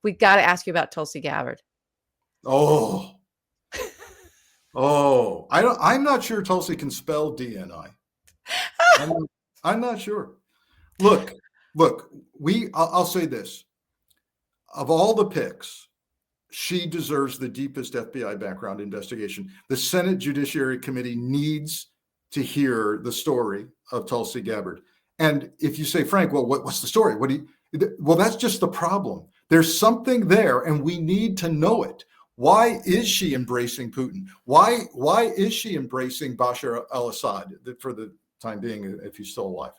we got to ask you about Tulsi Gabbard. Oh, I'm not sure Tulsi can spell DNI. I'm not sure. Look, I'll say this. Of all the picks, she deserves the deepest FBI background investigation. The Senate Judiciary Committee needs to hear the story of Tulsi Gabbard. And if you say, Frank, well, what's the story? Well, that's just the problem. There's something there, and we need to know it. Why is she embracing Putin? Why is she embracing Bashar al-Assad for the time being, if he's still alive?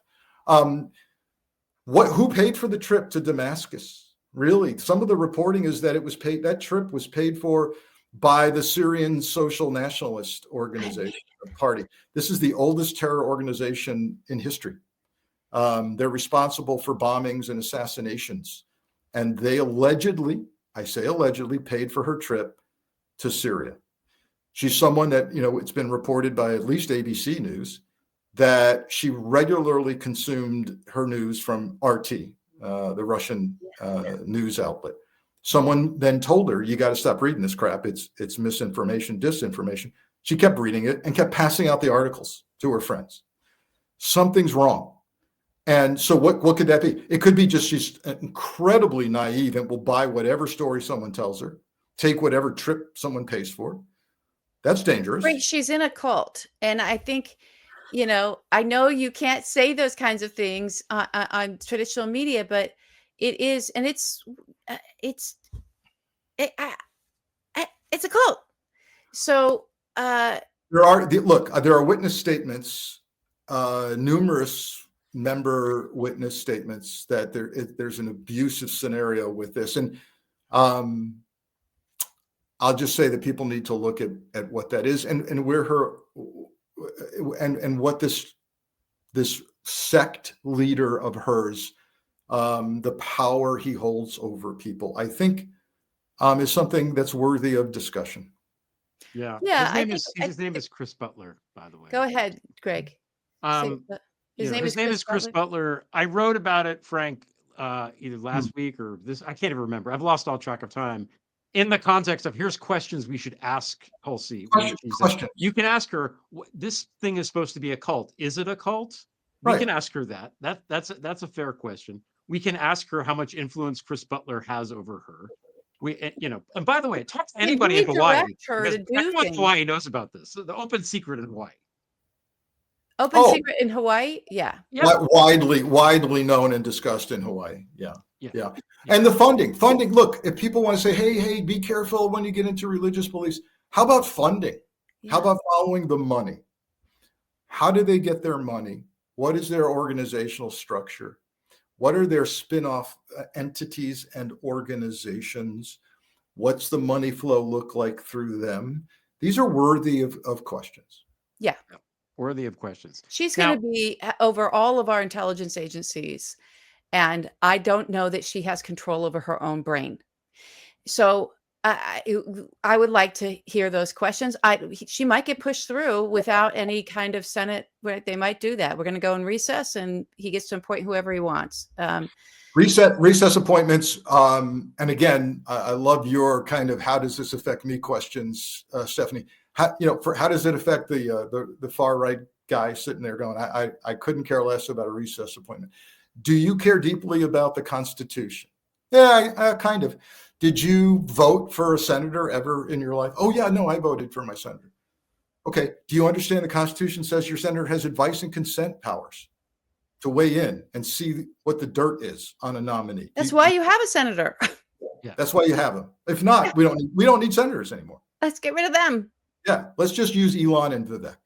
Who paid for the trip to Damascus? Really, some of the reporting is that that trip was paid for by the Syrian Social Nationalist Organization Party. This is the oldest terror organization in history. They're responsible for bombings and assassinations. And they allegedly, I say allegedly, paid for her trip to Syria. She's someone that, it's been reported by at least ABC News that she regularly consumed her news from RT, the Russian news outlet. Someone then told her, you got to stop reading this crap. It's misinformation, disinformation. She kept reading it and kept passing out the articles to her friends. Something's wrong. And so what could that be? It could be just she's incredibly naive and will buy whatever story someone tells her, take whatever trip someone pays for. That's dangerous. Right. She's in a cult. And I think, I know you can't say those kinds of things on traditional media, but it is, and it's a cult. So there are witness statements, numerous member witness statements that there's an abusive scenario with this. And I'll just say that people need to look at what that is and where her and what this sect leader of hers, the power he holds over people, I think is something that's worthy of discussion. Yeah. His name is Chris Butler, by the way. Go ahead, Greg. His name is Chris Butler. I wrote about it, Frank, either last week or this. I can't even remember. I've lost all track of time. In the context of here's questions we should ask Tulsi. Question. You can ask her. This thing is supposed to be a cult. Is it a cult? Right. We can ask her that. That's a fair question. We can ask her how much influence Chris Butler has over her. And by the way, talk to anybody in Hawaii. Everyone in Hawaii knows about this. The open secret in Hawaii. Secret in Hawaii? Yeah. Widely known and discussed in Hawaii. Yeah. And the funding. Look, if people want to say, hey, be careful when you get into religious beliefs. How about funding? Yeah. How about following the money? How do they get their money? What is their organizational structure? What are their spin-off entities and organizations? What's the money flow look like through them? These are worthy of questions. Yeah. Worthy of questions. She's going to be over all of our intelligence agencies. And I don't know that she has control over her own brain. So I would like to hear those questions. She might get pushed through without any kind of Senate. They might do that. We're going to go in recess and he gets to appoint whoever he wants. Recess appointments. And again, I love your kind of how does this affect me questions, Stephanie. How does it affect the far right guy sitting there going, I couldn't care less about a recess appointment. Do you care deeply about the Constitution? Yeah, kind of. Did you vote for a senator ever in your life? Oh, yeah, no, I voted for my senator. Okay. Do you understand the Constitution says your senator has advice and consent powers to weigh in and see what the dirt is on a nominee? That's why you have a senator. Yeah. That's why you have them. If not, we don't need senators anymore. Let's get rid of them. Yeah. Let's just use Elon and Vivek.